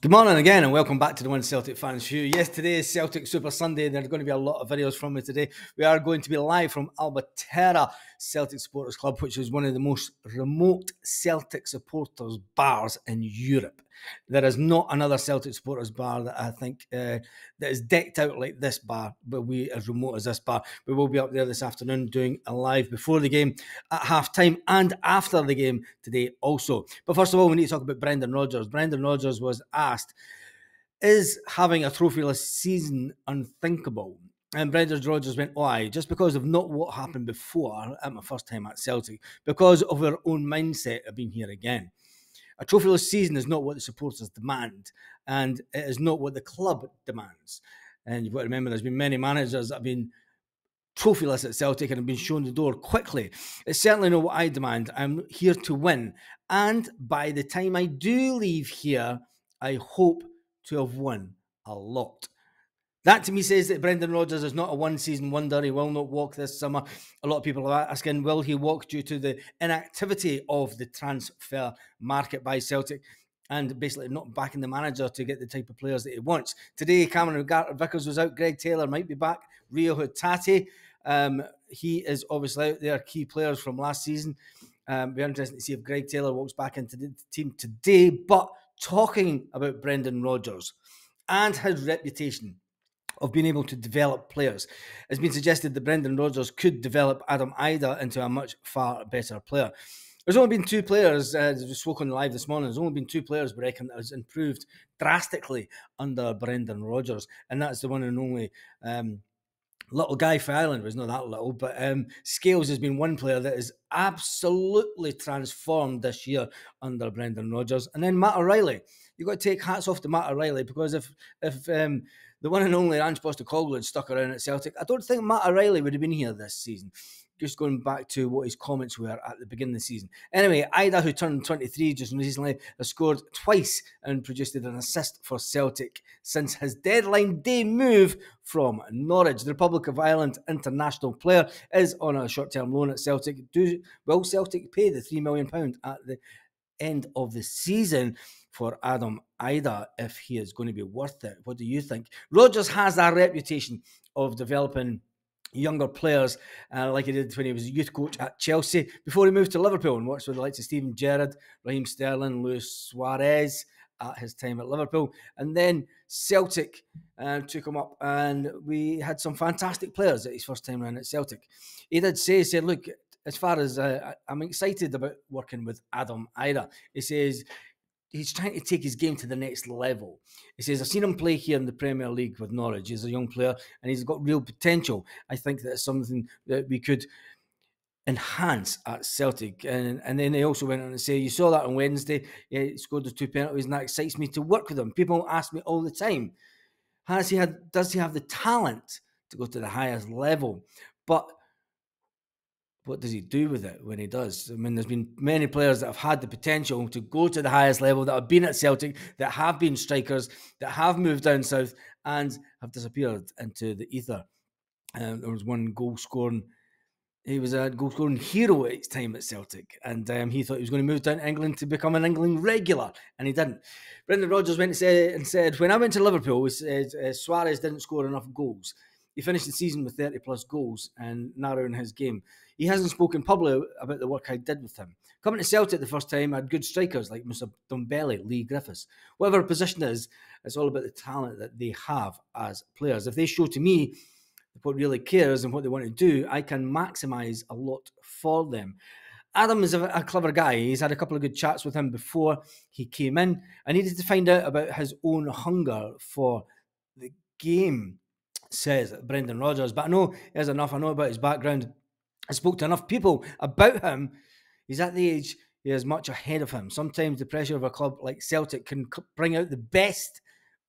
Good morning again and welcome back to the One Celtic Fans Show. Yes, today is Celtic Super Sunday. There's going to be a lot of videos from me today. We are going to be live from Alberta Celtic Supporters Club, which is one of the most remote Celtic supporters bars in Europe. There is not another Celtic supporters bar that I think that is decked out like this bar, but we as remote as this bar. We will be up there this afternoon doing a live before the game, at half-time and after the game today also. But first of all, we need to talk about Brendan Rodgers. Brendan Rodgers was asked, is having a trophyless season unthinkable? And Brendan Rodgers went, oh, aye, just because of not what happened before at my first time at Celtic, because of our own mindset of being here again. A trophyless season is not what the supporters demand, and it is not what the club demands. And you've got to remember, there's been many managers that have been trophyless at Celtic and have been shown the door quickly. It's certainly not what I demand. I'm here to win. And by the time I do leave here, I hope to have won a lot. That to me says that Brendan Rodgers is not a one-season wonder. He will not walk this summer. A lot of people are asking, will he walk due to the inactivity of the transfer market by Celtic and basically not backing the manager to get the type of players that he wants? Today, Cameron Vickers was out. Greg Taylor might be back. Rio Hatate, he is obviously out there. Key players from last season. Be interesting to see if Greg Taylor walks back into the team today. But talking about Brendan Rodgers and his reputation of being able to develop players, it's been suggested that Brendan Rodgers could develop Adam Idah into a much far better player. There's only been two players, as we spoke on live this morning, there's only been two players, we reckon, that has improved drastically under Brendan Rodgers, and that's the one and only little guy for Ireland. Was not that little, but Scales has been one player that is absolutely transformed this year under Brendan Rodgers. And then Matt O'Reilly. You've got to take hats off to Matt O'Reilly, because if the one and only Ange Postecoglou had stuck around at Celtic, I don't think Matt O'Reilly would have been here this season. Just going back to what his comments were at the beginning of the season. Anyway, Idah, who turned 23 just recently, has scored twice and produced an assist for Celtic since his deadline day move from Norwich. The Republic of Ireland international player is on a short-term loan at Celtic. Will Celtic pay the £3 million at the end of the season for Adam Idah if he is going to be worth it? What do you think? Rodgers has a reputation of developing younger players, like he did when he was a youth coach at Chelsea, before he moved to Liverpool and worked with the likes of Steven Gerrard, Raheem Sterling, Luis Suarez at his time at Liverpool. And then Celtic took him up, and we had some fantastic players at his first time around at Celtic. He did say, look, as far as I'm excited about working with Adam Idah. He says he's trying to take his game to the next level. He says, I've seen him play here in the Premier League with Norwich. He's a young player and he's got real potential. I think that's something that we could enhance at Celtic. And then they also went on to say, you saw that on Wednesday. Yeah, he scored the 2 penalties, and that excites me to work with him. People ask me all the time, does he have the talent to go to the highest level? But what does he do with it when he does? I mean, there's been many players that have had the potential to go to the highest level, that have been at Celtic, that have been strikers, that have moved down south and have disappeared into the ether. There was one he was a goal-scoring hero at his time at Celtic, and he thought he was going to move down to England to become an England regular, and he didn't. Brendan Rodgers went and said, when I went to Liverpool, he said, Suarez didn't score enough goals. He finished the season with 30-plus goals and narrowing his game. He hasn't spoken publicly about the work I did with him. Coming to Celtic the first time, I had good strikers like Mr. Dumbelli, Lee Griffiths. Whatever position is, it's all about the talent that they have as players. If they show to me what really cares and what they want to do, I can maximise a lot for them. Adam is a clever guy. He's had a couple of good chats with him before he came in. I needed to find out about his own hunger for the game, says Brendan Rodgers. But I know he has enough. I know about his background. I spoke to enough people about him. He's at the age, he is much ahead of him. Sometimes the pressure of a club like Celtic can bring out the best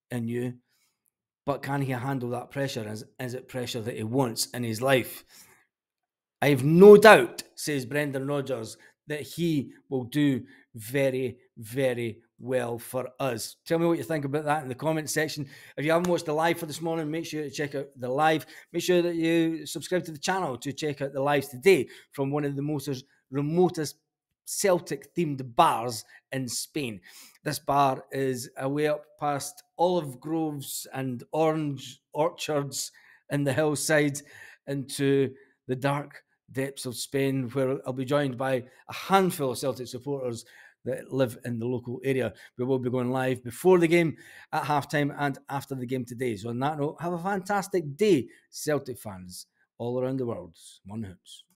in you, but can he handle that pressure? Is it pressure that he wants in his life? I have no doubt, says Brendan Rodgers, that he will do very, very well for us. Tell me what you think about that in the comment section. If you haven't watched the live for this morning, make sure to check out the live. Make sure that you subscribe to the channel to check out the lives today from one of the most remotest Celtic-themed bars in Spain. This bar is away up past olive groves and orange orchards in the hillsides into the dark depths of Spain, where I'll be joined by a handful of Celtic supporters that live in the local area. We will be going live before the game, at halftime, and after the game today. So on that note, have a fantastic day, Celtic fans all around the world. One Hoops.